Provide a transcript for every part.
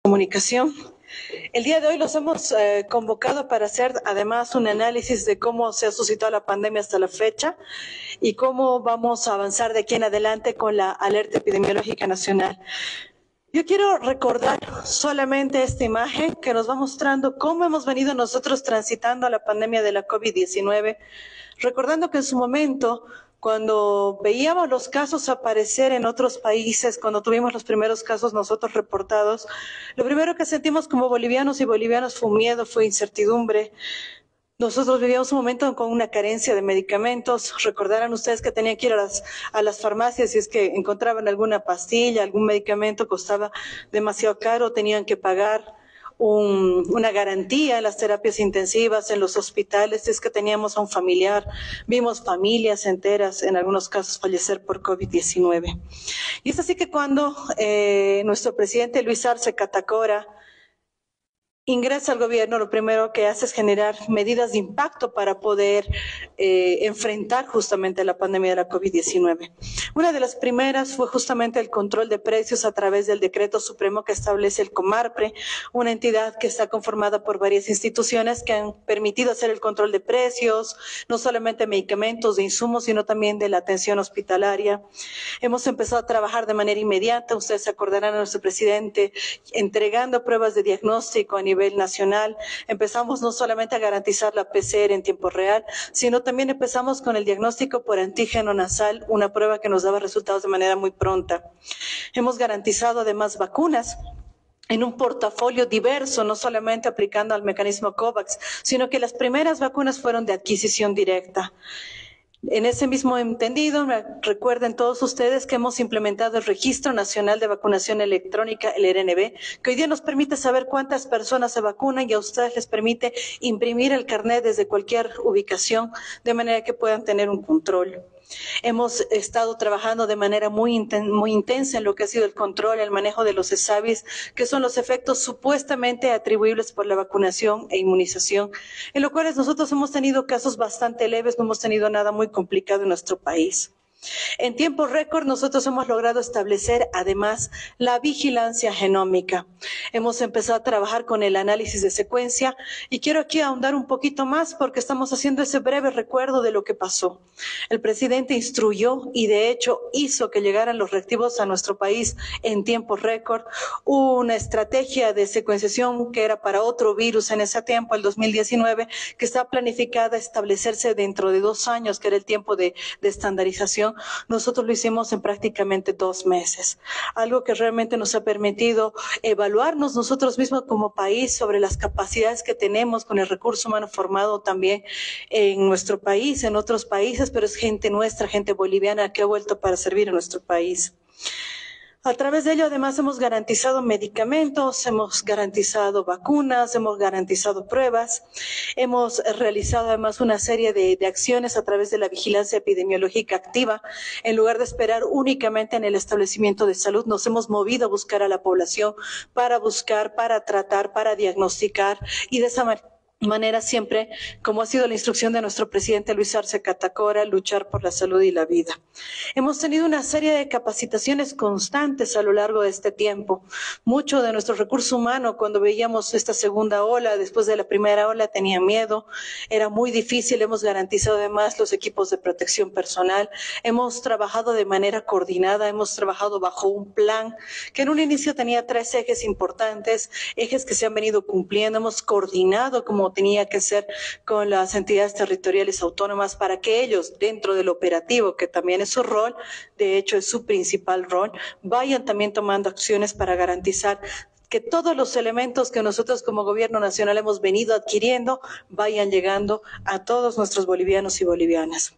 comunicación. El día de hoy los hemos convocado para hacer además un análisis de cómo se ha suscitado la pandemia hasta la fecha y cómo vamos a avanzar de aquí en adelante con la alerta epidemiológica nacional. Yo quiero recordar solamente esta imagen que nos va mostrando cómo hemos venido nosotros transitando la pandemia de la COVID-19, recordando que en su momento, cuando veíamos los casos aparecer en otros países, cuando tuvimos los primeros casos nosotros reportados, lo primero que sentimos como bolivianos y bolivianas fue miedo, fue incertidumbre. Nosotros vivíamos un momento con una carencia de medicamentos. Recordarán ustedes que tenían que ir a las farmacias si es que encontraban alguna pastilla, algún medicamento, costaba demasiado caro, tenían que pagar una garantía en las terapias intensivas, en los hospitales, si es que teníamos a un familiar. Vimos familias enteras, en algunos casos, fallecer por COVID-19. Y es así que cuando nuestro presidente Luis Arce Catacora ingresa al gobierno, lo primero que hace es generar medidas de impacto para poder enfrentar justamente la pandemia de la COVID-19. Una de las primeras fue justamente el control de precios a través del decreto supremo que establece el Comarpre, una entidad que está conformada por varias instituciones que han permitido hacer el control de precios, no solamente de medicamentos, de insumos, sino también de la atención hospitalaria. Hemos empezado a trabajar de manera inmediata, ustedes se acordarán a nuestro presidente, entregando pruebas de diagnóstico a nivel nacional. Empezamos no solamente a garantizar la PCR en tiempo real, sino también empezamos con el diagnóstico por antígeno nasal, una prueba que nos daba resultados de manera muy pronta. Hemos garantizado además vacunas en un portafolio diverso, no solamente aplicando al mecanismo COVAX, sino que las primeras vacunas fueron de adquisición directa. En ese mismo entendido, recuerden todos ustedes que hemos implementado el Registro Nacional de Vacunación Electrónica, el RNV, que hoy día nos permite saber cuántas personas se vacunan y a ustedes les permite imprimir el carnet desde cualquier ubicación, de manera que puedan tener un control. Hemos estado trabajando de manera muy intensa en lo que ha sido el control, el manejo de los ESAVIS, que son los efectos supuestamente atribuibles por la vacunación e inmunización, en lo cual nosotros hemos tenido casos bastante leves, no hemos tenido nada muy complicado en nuestro país. En tiempo récord nosotros hemos logrado establecer además la vigilancia genómica. Hemos empezado a trabajar con el análisis de secuencia y quiero aquí ahondar un poquito más porque estamos haciendo ese breve recuerdo de lo que pasó. El presidente instruyó y de hecho hizo que llegaran los reactivos a nuestro país en tiempo récord. Una estrategia de secuenciación que era para otro virus en ese tiempo, el 2019, que está planificada a establecerse dentro de 2 años, que era el tiempo de estandarización. Nosotros lo hicimos en prácticamente 2 meses, algo que realmente nos ha permitido evaluarnos nosotros mismos como país sobre las capacidades que tenemos con el recurso humano formado también en nuestro país, en otros países, pero es gente nuestra, gente boliviana que ha vuelto para servir a nuestro país. A través de ello, además, hemos garantizado medicamentos, hemos garantizado vacunas, hemos garantizado pruebas, hemos realizado además una serie de acciones a través de la vigilancia epidemiológica activa. En lugar de esperar únicamente en el establecimiento de salud, nos hemos movido a buscar a la población para buscar, para tratar, para diagnosticar y de esa manera siempre, como ha sido la instrucción de nuestro presidente Luis Arce Catacora, luchar por la salud y la vida. Hemos tenido una serie de capacitaciones constantes a lo largo de este tiempo. Mucho de nuestro recurso humano, cuando veíamos esta segunda ola, después de la primera ola, tenía miedo, era muy difícil. Hemos garantizado además los equipos de protección personal, hemos trabajado de manera coordinada, hemos trabajado bajo un plan que en un inicio tenía 3 ejes importantes, ejes que se han venido cumpliendo, hemos coordinado como tenía que ser con las entidades territoriales autónomas para que ellos, dentro del operativo, que también es su rol, de hecho es su principal rol, vayan también tomando acciones para garantizar que todos los elementos que nosotros como gobierno nacional hemos venido adquiriendo vayan llegando a todos nuestros bolivianos y bolivianas.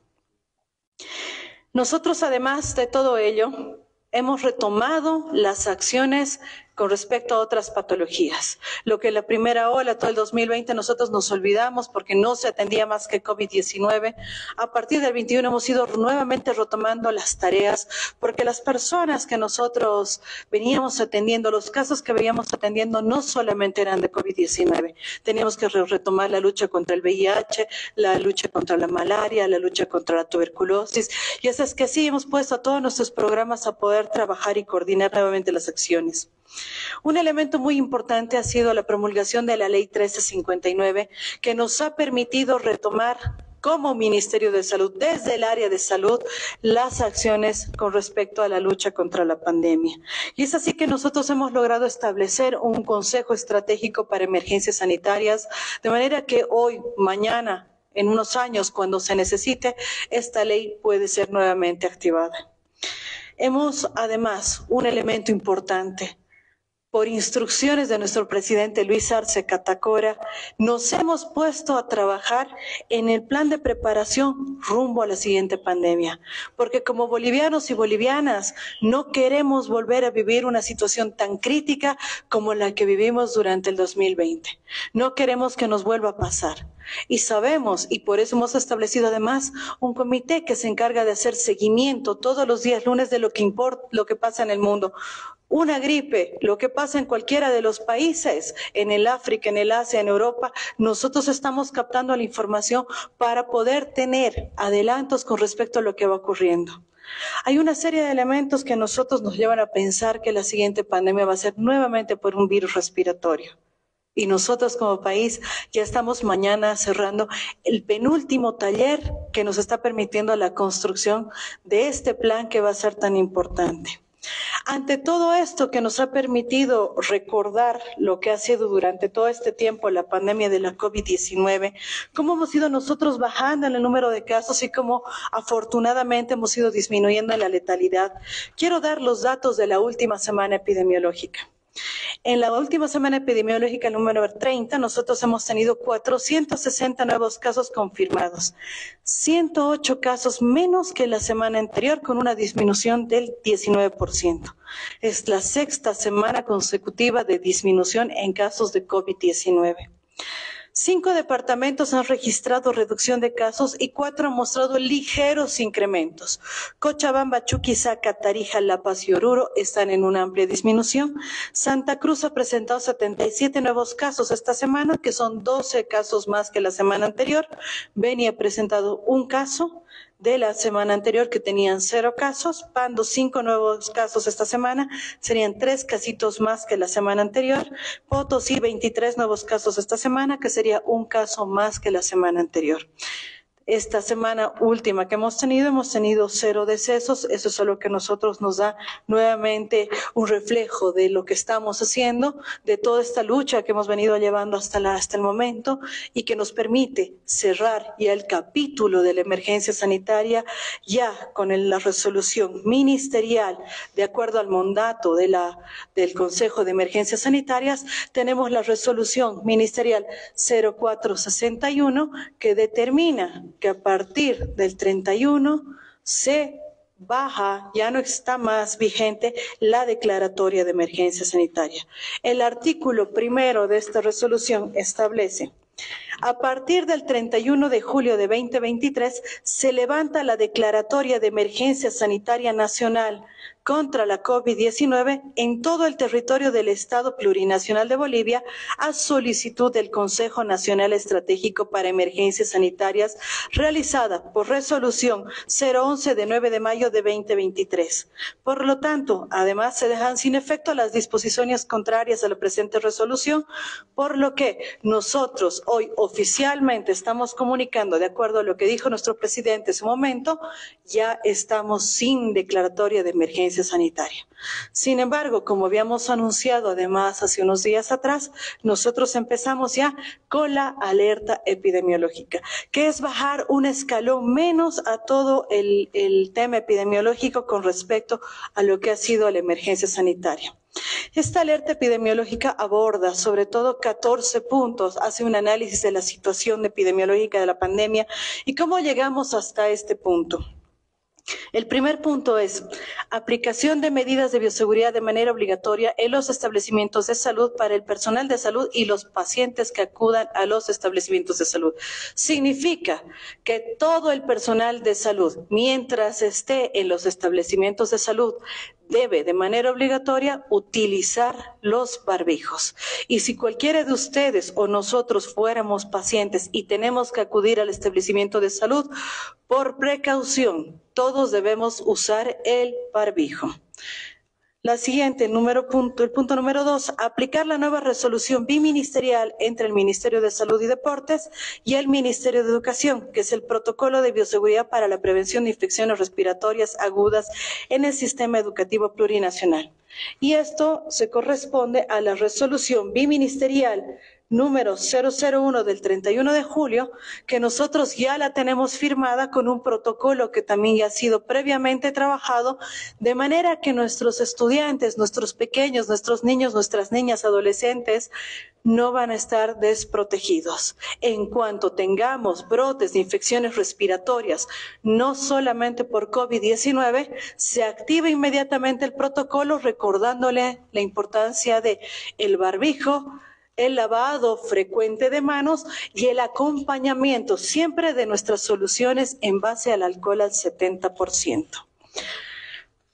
Nosotros, además de todo ello, hemos retomado las acciones con respecto a otras patologías. Lo que en la primera ola, todo el 2020, nosotros nos olvidamos porque no se atendía más que COVID-19. A partir del 21 hemos ido nuevamente retomando las tareas porque las personas que nosotros veníamos atendiendo, los casos que veníamos atendiendo no solamente eran de COVID-19. Teníamos que retomar la lucha contra el VIH, la lucha contra la malaria, la lucha contra la tuberculosis. Y eso es que sí, hemos puesto a todos nuestros programas a poder trabajar y coordinar nuevamente las acciones. Un elemento muy importante ha sido la promulgación de la Ley 1359, que nos ha permitido retomar como Ministerio de Salud, desde el área de salud, las acciones con respecto a la lucha contra la pandemia. Y es así que nosotros hemos logrado establecer un Consejo Estratégico para Emergencias Sanitarias, de manera que hoy, mañana, en unos años, cuando se necesite, esta ley puede ser nuevamente activada. Hemos, además, un elemento importante. Por instrucciones de nuestro presidente Luis Arce Catacora, nos hemos puesto a trabajar en el plan de preparación rumbo a la siguiente pandemia, porque como bolivianos y bolivianas no queremos volver a vivir una situación tan crítica como la que vivimos durante el 2020. No queremos que nos vuelva a pasar. Y sabemos, y por eso hemos establecido además un comité que se encarga de hacer seguimiento todos los días lunes de lo que pasa en el mundo. Una gripe, lo que pasa en cualquiera de los países, en el África, en el Asia, en Europa, nosotros estamos captando la información para poder tener adelantos con respecto a lo que va ocurriendo. Hay una serie de elementos que nosotros nos llevan a pensar que la siguiente pandemia va a ser nuevamente por un virus respiratorio. Y nosotros como país ya estamos mañana cerrando el penúltimo taller que nos está permitiendo la construcción de este plan que va a ser tan importante. Ante todo esto que nos ha permitido recordar lo que ha sido durante todo este tiempo la pandemia de la COVID-19, cómo hemos ido nosotros bajando en el número de casos y cómo afortunadamente hemos ido disminuyendo en la letalidad, quiero dar los datos de la última semana epidemiológica. En la última semana epidemiológica número 30, nosotros hemos tenido 460 nuevos casos confirmados, 108 casos menos que la semana anterior, con una disminución del 19%. Es la sexta semana consecutiva de disminución en casos de COVID-19. 5 departamentos han registrado reducción de casos y 4 han mostrado ligeros incrementos. Cochabamba, Chuquisaca, Tarija, La Paz y Oruro están en una amplia disminución. Santa Cruz ha presentado 77 nuevos casos esta semana, que son 12 casos más que la semana anterior. Beni ha presentado un caso de la semana anterior, que tenían 0 casos. Pando, 5 nuevos casos esta semana, serían 3 casitos más que la semana anterior. Potosí, 23 nuevos casos esta semana, que sería un caso más que la semana anterior. Esta semana última que hemos tenido 0 decesos. Eso es lo que nosotros nos da nuevamente un reflejo de lo que estamos haciendo, de toda esta lucha que hemos venido llevando hasta el momento, y que nos permite cerrar ya el capítulo de la emergencia sanitaria, ya con la resolución ministerial, de acuerdo al mandato del Consejo de Emergencias Sanitarias. Tenemos la resolución ministerial 0461, que determina que a partir del 31 se baja, ya no está más vigente la declaratoria de emergencia sanitaria. El artículo primero de esta resolución establece: a partir del 31 de julio de 2023 se levanta la declaratoria de emergencia sanitaria nacional contra la COVID-19 en todo el territorio del Estado Plurinacional de Bolivia, a solicitud del Consejo Nacional Estratégico para Emergencias Sanitarias, realizada por resolución 011 de 9 de mayo de 2023. Por lo tanto, además se dejan sin efecto las disposiciones contrarias a la presente resolución, por lo que nosotros hoy oficialmente estamos comunicando, de acuerdo a lo que dijo nuestro presidente en su momento, ya estamos sin declaratoria de emergencia sanitaria. Sin embargo, como habíamos anunciado además hace unos días atrás, nosotros empezamos ya con la alerta epidemiológica, que es bajar un escalón menos a todo el tema epidemiológico con respecto a lo que ha sido la emergencia sanitaria. Esta alerta epidemiológica aborda sobre todo 14 puntos, hace un análisis de la situación epidemiológica de la pandemia y cómo llegamos hasta este punto. El primer punto es aplicación de medidas de bioseguridad de manera obligatoria en los establecimientos de salud para el personal de salud y los pacientes que acudan a los establecimientos de salud. Significa que todo el personal de salud, mientras esté en los establecimientos de salud, debe de manera obligatoria utilizar los barbijos. Y si cualquiera de ustedes o nosotros fuéramos pacientes y tenemos que acudir al establecimiento de salud, por precaución, todos debemos usar el barbijo. La siguiente, el punto número 2, aplicar la nueva resolución biministerial entre el Ministerio de Salud y Deportes y el Ministerio de Educación, que es el protocolo de bioseguridad para la prevención de infecciones respiratorias agudas en el sistema educativo plurinacional. Y esto se corresponde a la resolución biministerial número 001 del 31 de julio, que nosotros ya la tenemos firmada con un protocolo que también ya ha sido previamente trabajado, de manera que nuestros estudiantes, nuestros pequeños, nuestros niños, nuestras niñas, adolescentes, no van a estar desprotegidos. En cuanto tengamos brotes de infecciones respiratorias, no solamente por COVID-19, se activa inmediatamente el protocolo recordándole la importancia de el barbijo, el lavado frecuente de manos y el acompañamiento siempre de nuestras soluciones en base al alcohol al 70%.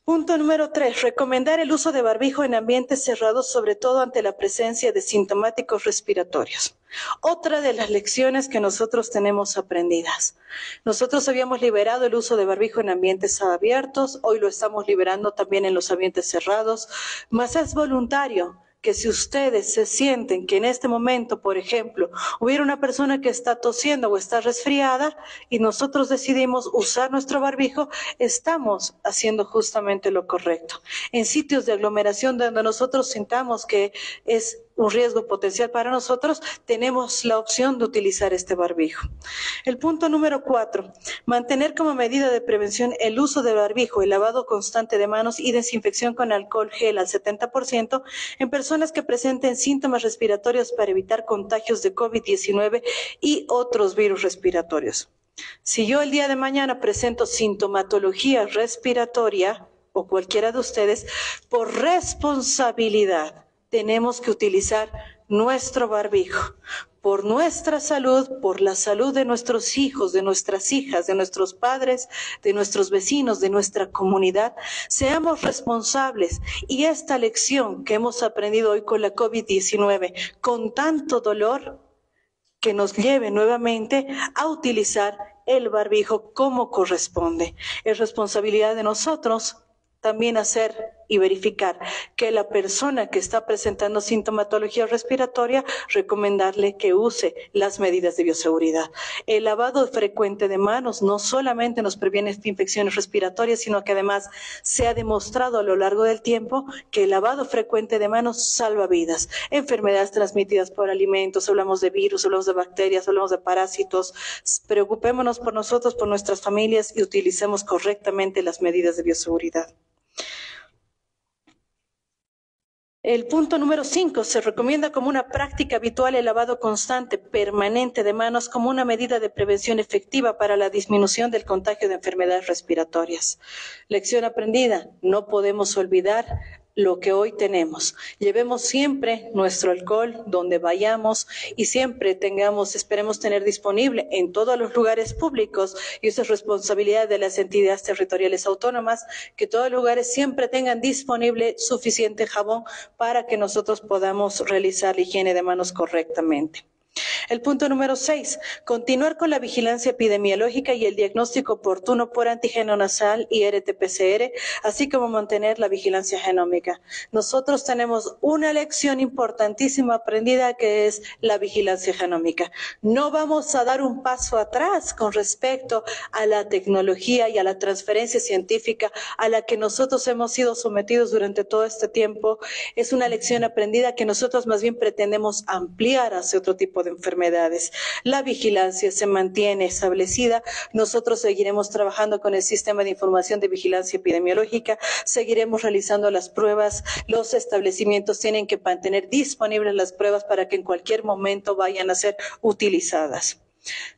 Punto número 3, recomendar el uso de barbijo en ambientes cerrados, sobre todo ante la presencia de sintomáticos respiratorios. Otra de las lecciones que nosotros tenemos aprendidas. Nosotros habíamos liberado el uso de barbijo en ambientes abiertos, hoy lo estamos liberando también en los ambientes cerrados, mas es voluntario. Que si ustedes se sienten que en este momento, por ejemplo, hubiera una persona que está tosiendo o está resfriada y nosotros decidimos usar nuestro barbijo, estamos haciendo justamente lo correcto. En sitios de aglomeración donde nosotros sintamos que es un riesgo potencial para nosotros, tenemos la opción de utilizar este barbijo. El punto número 4, mantener como medida de prevención el uso de barbijo, el lavado constante de manos y desinfección con alcohol gel al 70% en personas que presenten síntomas respiratorios para evitar contagios de COVID-19 y otros virus respiratorios. Si yo el día de mañana presento sintomatología respiratoria o cualquiera de ustedes, por responsabilidad, tenemos que utilizar nuestro barbijo, por nuestra salud, por la salud de nuestros hijos, de nuestras hijas, de nuestros padres, de nuestros vecinos, de nuestra comunidad. Seamos responsables y esta lección que hemos aprendido hoy con la COVID-19, con tanto dolor, que nos lleve nuevamente a utilizar el barbijo como corresponde. Es responsabilidad de nosotros también hacer y verificar que la persona que está presentando sintomatología respiratoria, recomendarle que use las medidas de bioseguridad. El lavado frecuente de manos no solamente nos previene infecciones respiratorias, sino que además se ha demostrado a lo largo del tiempo que el lavado frecuente de manos salva vidas. Enfermedades transmitidas por alimentos, hablamos de virus, hablamos de bacterias, hablamos de parásitos. Preocupémonos por nosotros, por nuestras familias y utilicemos correctamente las medidas de bioseguridad. El punto número 5, se recomienda como una práctica habitual el lavado constante, permanente de manos como una medida de prevención efectiva para la disminución del contagio de enfermedades respiratorias. Lección aprendida, no podemos olvidar lo que hoy tenemos. Llevemos siempre nuestro alcohol donde vayamos y siempre esperemos tener disponible en todos los lugares públicos, y eso es responsabilidad de las entidades territoriales autónomas, que todos los lugares siempre tengan disponible suficiente jabón para que nosotros podamos realizar la higiene de manos correctamente. El punto número 6, continuar con la vigilancia epidemiológica y el diagnóstico oportuno por antígeno nasal y RT-PCR, así como mantener la vigilancia genómica. Nosotros tenemos una lección importantísima aprendida, que es la vigilancia genómica. No vamos a dar un paso atrás con respecto a la tecnología y a la transferencia científica a la que nosotros hemos sido sometidos durante todo este tiempo. Es una lección aprendida que nosotros más bien pretendemos ampliar hacia otro tipo de enfermedades. La vigilancia se mantiene establecida. Nosotros seguiremos trabajando con el sistema de información de vigilancia epidemiológica, seguiremos realizando las pruebas. Los establecimientos tienen que mantener disponibles las pruebas para que en cualquier momento vayan a ser utilizadas.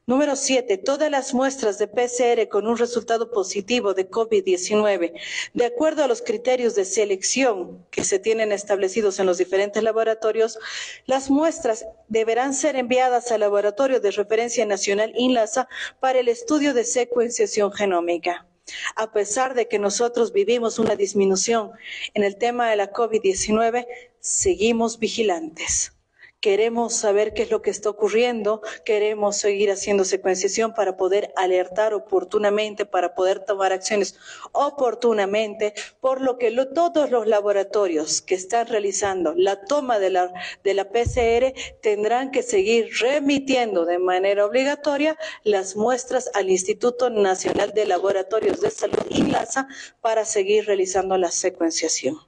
Número 7, todas las muestras de PCR con un resultado positivo de COVID-19, de acuerdo a los criterios de selección que se tienen establecidos en los diferentes laboratorios, las muestras deberán ser enviadas al Laboratorio de Referencia Nacional INLASA para el estudio de secuenciación genómica. A pesar de que nosotros vivimos una disminución en el tema de la COVID-19, seguimos vigilantes. Queremos saber qué es lo que está ocurriendo, queremos seguir haciendo secuenciación para poder alertar oportunamente, para poder tomar acciones oportunamente, por lo que todos los laboratorios que están realizando la toma de la PCR tendrán que seguir remitiendo de manera obligatoria las muestras al Instituto Nacional de Laboratorios de Salud, INLASA, para seguir realizando la secuenciación.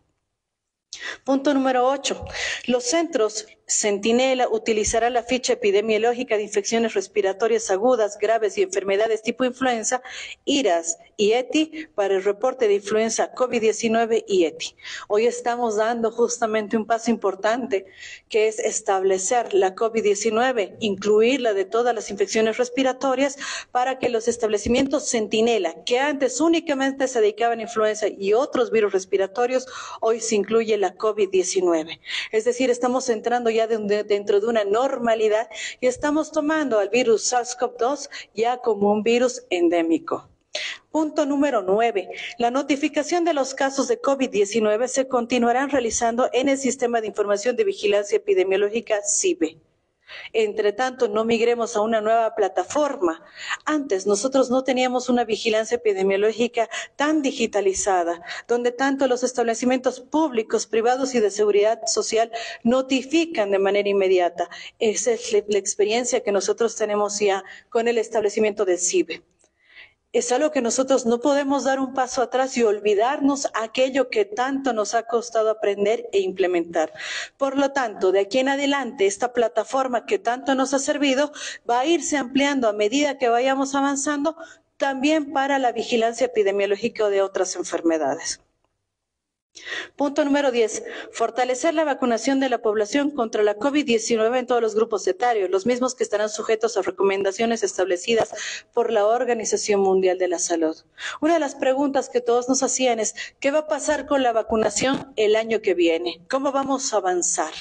Punto número 8. Los centros Centinela utilizarán la ficha epidemiológica de infecciones respiratorias agudas, graves y enfermedades tipo influenza, IRAS y ETI, para el reporte de influenza COVID-19 y ETI. Hoy estamos dando justamente un paso importante, que es establecer la COVID-19, incluirla de todas las infecciones respiratorias, para que los establecimientos Centinela, que antes únicamente se dedicaban a influenza y otros virus respiratorios, hoy se incluye la COVID-19. Es decir, estamos entrando ya dentro de una normalidad y estamos tomando al virus SARS-CoV-2 ya como un virus endémico. Punto número 9. La notificación de los casos de COVID-19 se continuarán realizando en el Sistema de Información de Vigilancia Epidemiológica SIVE. Entre tanto, no migremos a una nueva plataforma. Antes nosotros no teníamos una vigilancia epidemiológica tan digitalizada, donde tanto los establecimientos públicos, privados y de seguridad social notifican de manera inmediata. Esa es la experiencia que nosotros tenemos ya con el establecimiento del CIBE. Es algo que nosotros no podemos dar un paso atrás y olvidarnos aquello que tanto nos ha costado aprender e implementar. Por lo tanto, de aquí en adelante, esta plataforma que tanto nos ha servido va a irse ampliando a medida que vayamos avanzando, también para la vigilancia epidemiológica de otras enfermedades. Punto número 10. Fortalecer la vacunación de la población contra la COVID-19 en todos los grupos etarios, los mismos que estarán sujetos a recomendaciones establecidas por la Organización Mundial de la Salud. Una de las preguntas que todos nos hacían es, ¿qué va a pasar con la vacunación el año que viene? ¿Cómo vamos a avanzar?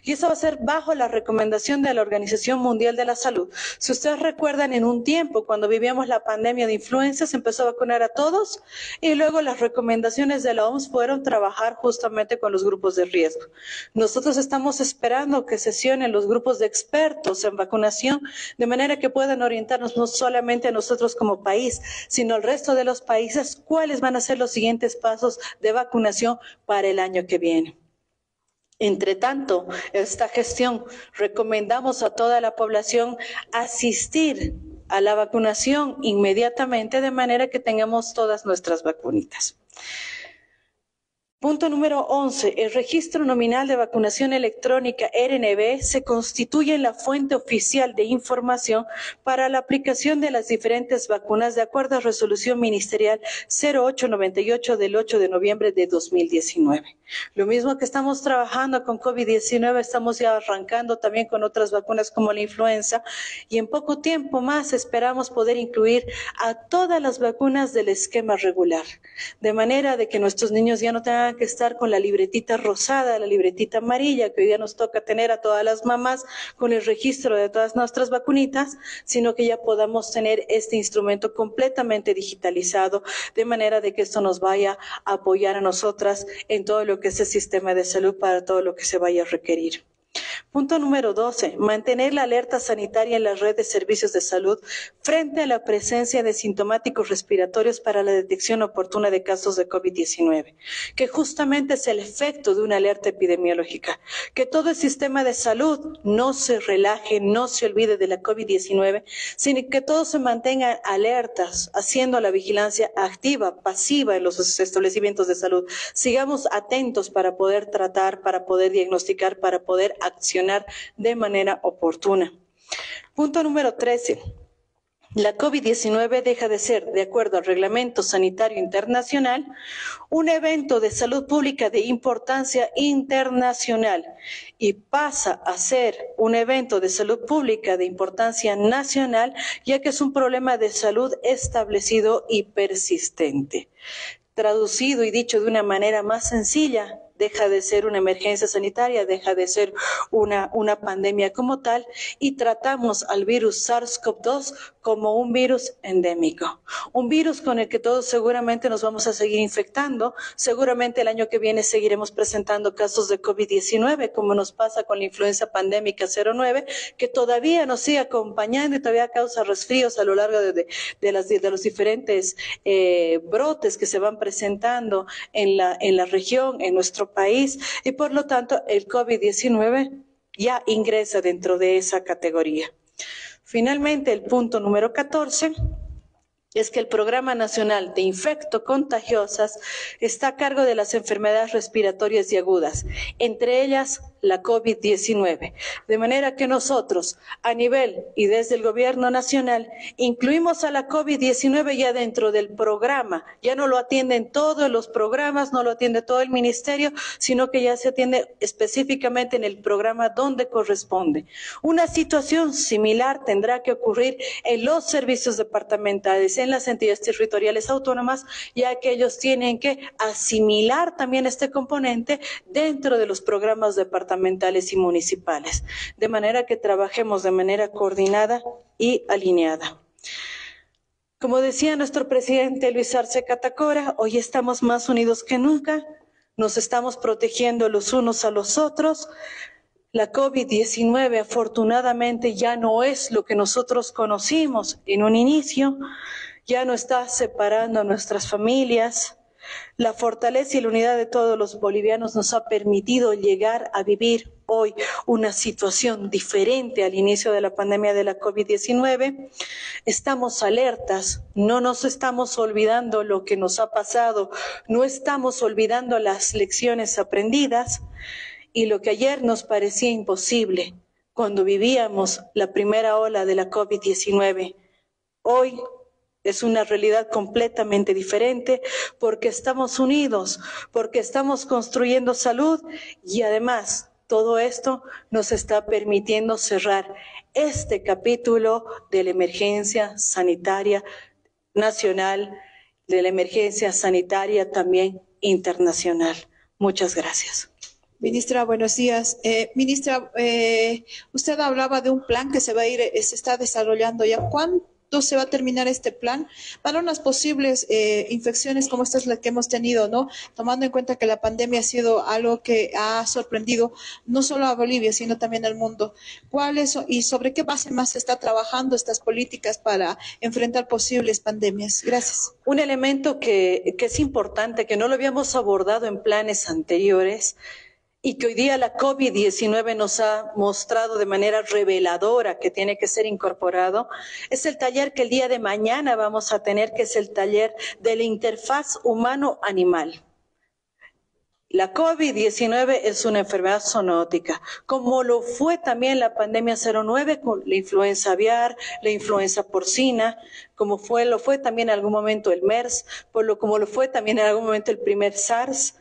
Y eso va a ser bajo la recomendación de la Organización Mundial de la Salud. Si ustedes recuerdan, en un tiempo, cuando vivíamos la pandemia de influenza, se empezó a vacunar a todos y luego las recomendaciones de la OMS fueron trabajar justamente con los grupos de riesgo. Nosotros estamos esperando que sesionen los grupos de expertos en vacunación, de manera que puedan orientarnos no solamente a nosotros como país, sino al resto de los países, cuáles van a ser los siguientes pasos de vacunación para el año que viene. Entre tanto, esta gestión recomendamos a toda la población asistir a la vacunación inmediatamente, de manera que tengamos todas nuestras vacunitas. Punto número 11. El registro nominal de vacunación electrónica RNB se constituye en la fuente oficial de información para la aplicación de las diferentes vacunas de acuerdo a resolución ministerial 0898 del 8 de noviembre de 2019. Lo mismo que estamos trabajando con COVID-19, estamos ya arrancando también con otras vacunas como la influenza, y en poco tiempo más esperamos poder incluir a todas las vacunas del esquema regular, de manera de que nuestros niños ya no tengan que estar con la libretita rosada, la libretita amarilla, que hoy día nos toca tener a todas las mamás con el registro de todas nuestras vacunitas, sino que ya podamos tener este instrumento completamente digitalizado, de manera de que esto nos vaya a apoyar a nosotras en todo lo que es el sistema de salud, para todo lo que se vaya a requerir. Punto número 12. Mantener la alerta sanitaria en la red de servicios de salud frente a la presencia de sintomáticos respiratorios para la detección oportuna de casos de COVID-19, que justamente es el efecto de una alerta epidemiológica. Que todo el sistema de salud no se relaje, no se olvide de la COVID-19, sino que todos se mantengan alertas, haciendo la vigilancia activa, pasiva en los establecimientos de salud. Sigamos atentos para poder tratar, para poder diagnosticar, para poder accionar de manera oportuna. Punto número 13. La COVID-19 deja de ser, de acuerdo al Reglamento Sanitario Internacional, un evento de salud pública de importancia internacional y pasa a ser un evento de salud pública de importancia nacional, ya que es un problema de salud establecido y persistente. Traducido y dicho de una manera más sencilla, deja de ser una emergencia sanitaria, deja de ser una pandemia como tal, y tratamos al virus SARS-CoV-2 como un virus endémico, un virus con el que todos seguramente nos vamos a seguir infectando. Seguramente el año que viene seguiremos presentando casos de COVID-19, como nos pasa con la influenza pandémica 09, que todavía nos sigue acompañando y todavía causa resfríos a lo largo de los diferentes brotes que se van presentando en la región, en nuestro país, y por lo tanto el COVID-19 ya ingresa dentro de esa categoría. Finalmente, el punto número 14 es que el Programa Nacional de Infectocontagiosas está a cargo de las enfermedades respiratorias y agudas, entre ellas la COVID-19. De manera que nosotros, a nivel y desde el Gobierno Nacional, incluimos a la COVID-19 ya dentro del programa. Ya no lo atienden todos los programas, no lo atiende todo el ministerio, sino que ya se atiende específicamente en el programa donde corresponde. Una situación similar tendrá que ocurrir en los servicios departamentales, en las entidades territoriales autónomas, ya que ellos tienen que asimilar también este componente dentro de los programas departamentales y municipales, de manera que trabajemos de manera coordinada y alineada. Como decía nuestro presidente Luis Arce Catacora, hoy estamos más unidos que nunca, nos estamos protegiendo los unos a los otros. La COVID-19 afortunadamente ya no es lo que nosotros conocimos en un inicio, ya no está separando a nuestras familias. La fortaleza y la unidad de todos los bolivianos nos ha permitido llegar a vivir hoy una situación diferente al inicio de la pandemia de la COVID-19. Estamos alertas, no nos estamos olvidando lo que nos ha pasado, no estamos olvidando las lecciones aprendidas, y lo que ayer nos parecía imposible cuando vivíamos la primera ola de la COVID-19, hoy es una realidad completamente diferente, porque estamos unidos, porque estamos construyendo salud, y además todo esto nos está permitiendo cerrar este capítulo de la emergencia sanitaria nacional, de la emergencia sanitaria también internacional. Muchas gracias. Ministra, buenos días. Ministra, usted hablaba de un plan que se está desarrollando ya. ¿Cuánto se va a terminar este plan para unas posibles infecciones como esta es la que hemos tenido, ¿no? Tomando en cuenta que la pandemia ha sido algo que ha sorprendido no solo a Bolivia, sino también al mundo. ¿Cuáles y sobre qué base más se está trabajando estas políticas para enfrentar posibles pandemias? Gracias. Un elemento que es importante, que no lo habíamos abordado en planes anteriores, y que hoy día la COVID-19 nos ha mostrado de manera reveladora que tiene que ser incorporado, es el taller que el día de mañana vamos a tener, que es el taller de la interfaz humano-animal. La COVID-19 es una enfermedad zoonótica, como lo fue también la pandemia 09 con la influenza aviar, la influenza porcina, como lo fue también en algún momento el MERS, como lo fue también en algún momento el primer SARS.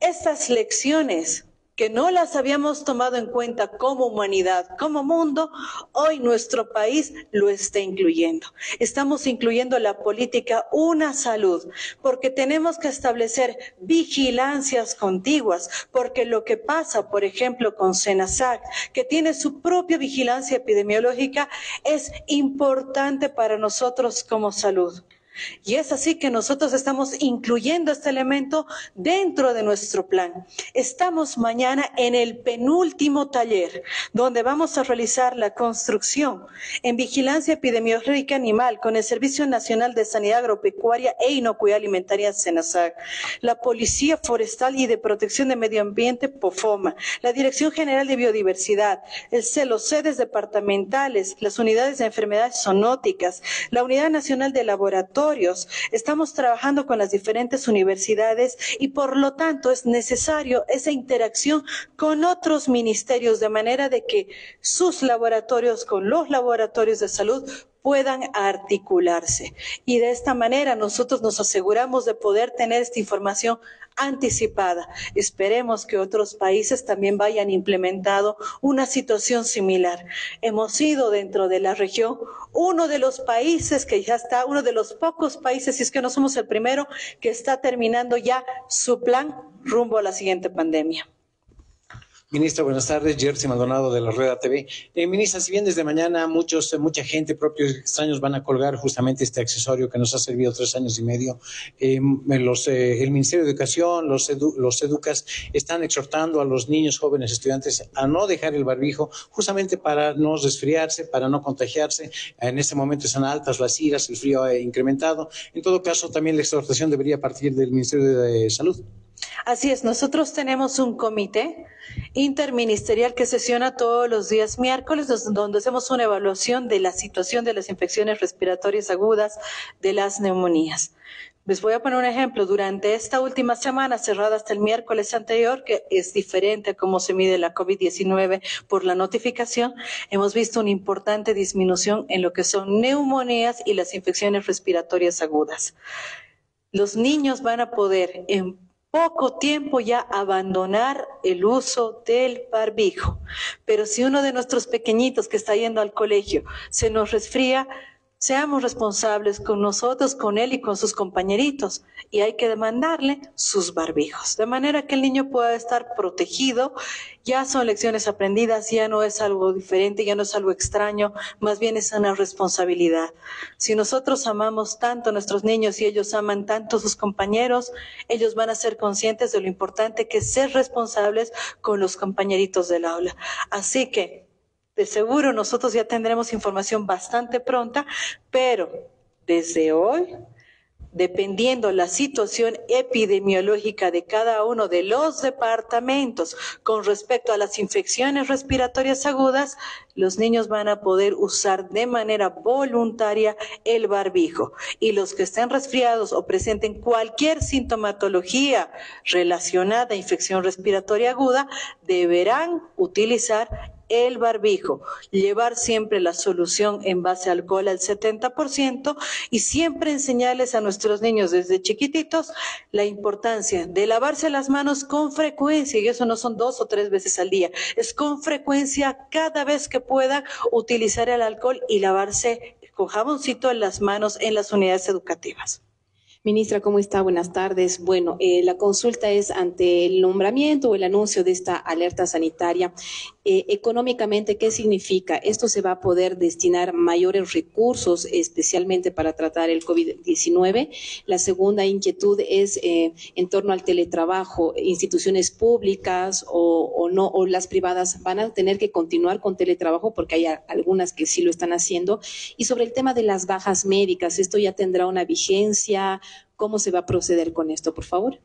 Estas lecciones que no las habíamos tomado en cuenta como humanidad, como mundo, hoy nuestro país lo está incluyendo. Estamos incluyendo la política Una Salud, porque tenemos que establecer vigilancias contiguas, porque lo que pasa, por ejemplo, con SENASAC, que tiene su propia vigilancia epidemiológica, es importante para nosotros como salud. Y es así que nosotros estamos incluyendo este elemento dentro de nuestro plan. Estamos mañana en el penúltimo taller, donde vamos a realizar la construcción en vigilancia epidemiológica animal con el Servicio Nacional de Sanidad Agropecuaria e Inocuidad Alimentaria SENASAC, la Policía Forestal y de Protección de Medio Ambiente POFOMA, la Dirección General de Biodiversidad, los sedes departamentales, las unidades de enfermedades zoonóticas, la Unidad Nacional de Laboratorios. Estamos trabajando con las diferentes universidades y por lo tanto es necesario esa interacción con otros ministerios, de manera de que sus laboratorios con los laboratorios de salud puedan articularse. Y de esta manera nosotros nos aseguramos de poder tener esta información anticipada. Esperemos que otros países también vayan implementando una situación similar. Hemos sido dentro de la región uno de los países que ya está, uno de los pocos países, si es que no somos el primero, que está terminando ya su plan rumbo a la siguiente pandemia. Ministra, buenas tardes. Jersey Maldonado de la Rueda TV. Ministra, si bien desde mañana mucha gente, propios extraños, van a colgar justamente este accesorio que nos ha servido 3 años y medio, el Ministerio de Educación, los educas, están exhortando a los niños, jóvenes, estudiantes a no dejar el barbijo, justamente para no resfriarse, para no contagiarse. En este momento están altas las iras, el frío ha incrementado. En todo caso, también la exhortación debería partir del Ministerio de Salud. Así es, nosotros tenemos un comité interministerial que sesiona todos los días miércoles, donde hacemos una evaluación de la situación de las infecciones respiratorias agudas, de las neumonías. Les voy a poner un ejemplo. Durante esta última semana, cerrada hasta el miércoles anterior, que es diferente a cómo se mide la COVID-19 por la notificación, hemos visto una importante disminución en lo que son neumonías y las infecciones respiratorias agudas. Los niños van a poder en poco tiempo ya abandonar el uso del barbijo. Pero si uno de nuestros pequeñitos que está yendo al colegio se nos resfría, seamos responsables con nosotros, con él y con sus compañeritos, y hay que demandarle sus barbijos, de manera que el niño pueda estar protegido. Ya son lecciones aprendidas, ya no es algo diferente, ya no es algo extraño, más bien es una responsabilidad. Si nosotros amamos tanto a nuestros niños y ellos aman tanto a sus compañeros, ellos van a ser conscientes de lo importante que es ser responsables con los compañeritos del aula. Así que, de seguro nosotros ya tendremos información bastante pronta, pero desde hoy, dependiendo la situación epidemiológica de cada uno de los departamentos con respecto a las infecciones respiratorias agudas, los niños van a poder usar de manera voluntaria el barbijo. Y los que estén resfriados o presenten cualquier sintomatología relacionada a infección respiratoria aguda, deberán utilizar el barbijo, llevar siempre la solución en base a alcohol al 70% y siempre enseñarles a nuestros niños desde chiquititos la importancia de lavarse las manos con frecuencia, y eso no son 2 o 3 veces al día, es con frecuencia cada vez que puedan utilizar el alcohol y lavarse con jaboncito en las manos en las unidades educativas. Ministra, ¿cómo está? Buenas tardes. Bueno, la consulta es ante el nombramiento o el anuncio de esta alerta sanitaria. Económicamente, ¿qué significa? ¿Esto se va a poder destinar mayores recursos especialmente para tratar el COVID-19? La segunda inquietud es en torno al teletrabajo. ¿Instituciones públicas o no, o las privadas van a tener que continuar con teletrabajo? Porque hay algunas que sí lo están haciendo. Y sobre el tema de las bajas médicas, ¿esto ya tendrá una vigencia? ¿Cómo se va a proceder con esto, por favor?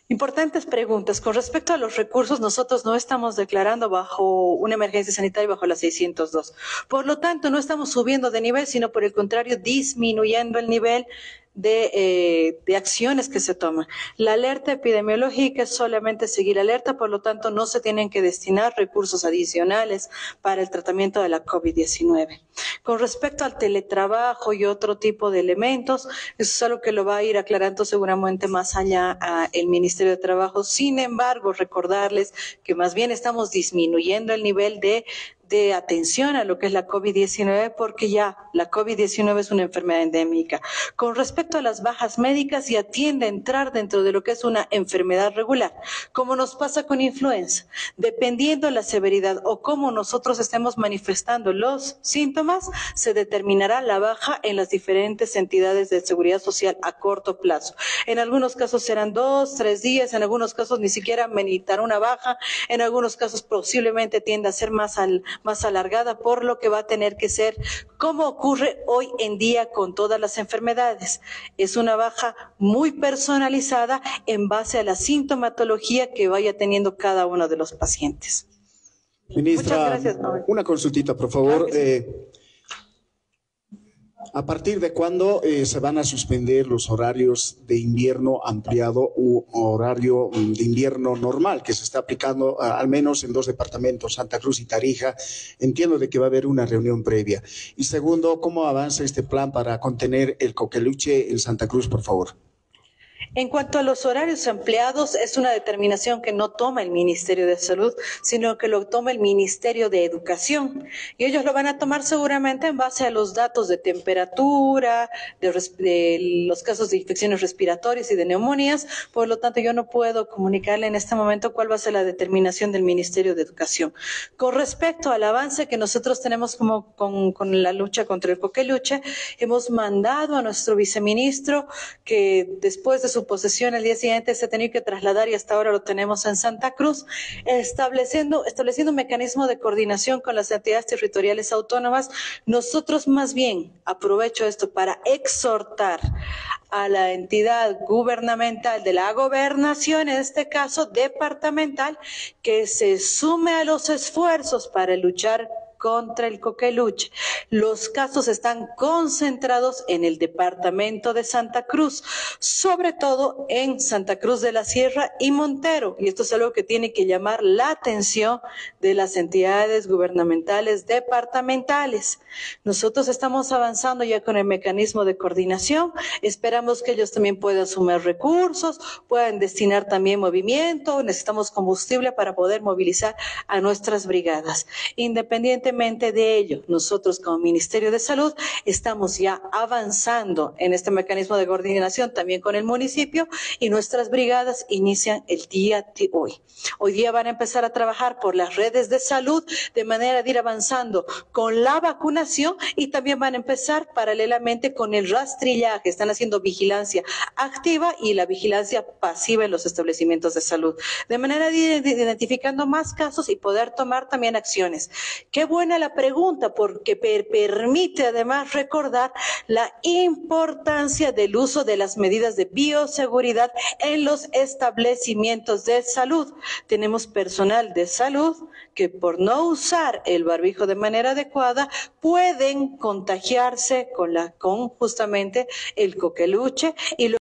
Importantes preguntas. Con respecto a los recursos, nosotros no estamos declarando bajo una emergencia sanitaria bajo la 602. Por lo tanto, no estamos subiendo de nivel, sino por el contrario, disminuyendo el nivel de acciones que se toman. La alerta epidemiológica es solamente seguir alerta, por lo tanto, no se tienen que destinar recursos adicionales para el tratamiento de la COVID-19. Con respecto al teletrabajo y otro tipo de elementos, eso es algo que lo va a ir aclarando seguramente más allá el Ministerio de Trabajo. Sin embargo, recordarles que más bien estamos disminuyendo el nivel de atención a lo que es la COVID-19, porque ya la COVID-19 es una enfermedad endémica. Con respecto a las bajas médicas, ya tiende a entrar dentro de lo que es una enfermedad regular, como nos pasa con influenza. Dependiendo de la severidad o cómo nosotros estemos manifestando los síntomas, se determinará la baja en las diferentes entidades de seguridad social a corto plazo. En algunos casos serán 2, 3 días, en algunos casos ni siquiera meditar una baja, en algunos casos posiblemente tiende a ser más alargada, por lo que va a tener que ser como ocurre hoy en día con todas las enfermedades. Es una baja muy personalizada en base a la sintomatología que vaya teniendo cada uno de los pacientes. Ministra, muchas gracias, Manuel. Una consultita, por favor. Claro que sí. ¿A partir de cuándo se van a suspender los horarios de invierno ampliado u horario de invierno normal que se está aplicando al menos en 2 departamentos, Santa Cruz y Tarija? Entiendo de que va a haber una reunión previa. Y segundo, ¿cómo avanza este plan para contener el coqueluche en Santa Cruz, por favor? En cuanto a los horarios ampliados, es una determinación que no toma el Ministerio de Salud, sino que lo toma el Ministerio de Educación. Y ellos lo van a tomar seguramente en base a los datos de temperatura, de los casos de infecciones respiratorias y de neumonías. Por lo tanto, yo no puedo comunicarle en este momento cuál va a ser la determinación del Ministerio de Educación. Con respecto al avance que nosotros tenemos con la lucha contra el coqueluche, hemos mandado a nuestro viceministro que después de su posesión el día siguiente se ha tenido que trasladar y hasta ahora lo tenemos en Santa Cruz, estableciendo un mecanismo de coordinación con las entidades territoriales autónomas. Nosotros más bien, aprovecho esto para exhortar a la entidad gubernamental de la gobernación, en este caso departamental, que se sume a los esfuerzos para luchar contra el coqueluche. Los casos están concentrados en el departamento de Santa Cruz, sobre todo en Santa Cruz de la Sierra y Montero, y esto es algo que tiene que llamar la atención de las entidades gubernamentales departamentales. Nosotros estamos avanzando ya con el mecanismo de coordinación, esperamos que ellos también puedan sumar recursos, puedan destinar también movimiento, necesitamos combustible para poder movilizar a nuestras brigadas. Independientemente de ello, nosotros como Ministerio de Salud estamos ya avanzando en este mecanismo de coordinación también con el municipio y nuestras brigadas inician el día de hoy. Hoy día van a empezar a trabajar por las redes de salud de manera de ir avanzando con la vacunación y también van a empezar paralelamente con el rastrillaje. Están haciendo vigilancia activa y la vigilancia pasiva en los establecimientos de salud, de manera de ir identificando más casos y poder tomar también acciones. Qué buena la pregunta, porque permite además recordar la importancia del uso de las medidas de bioseguridad en los establecimientos de salud. Tenemos personal de salud que por no usar el barbijo de manera adecuada pueden contagiarse con justamente el coqueluche y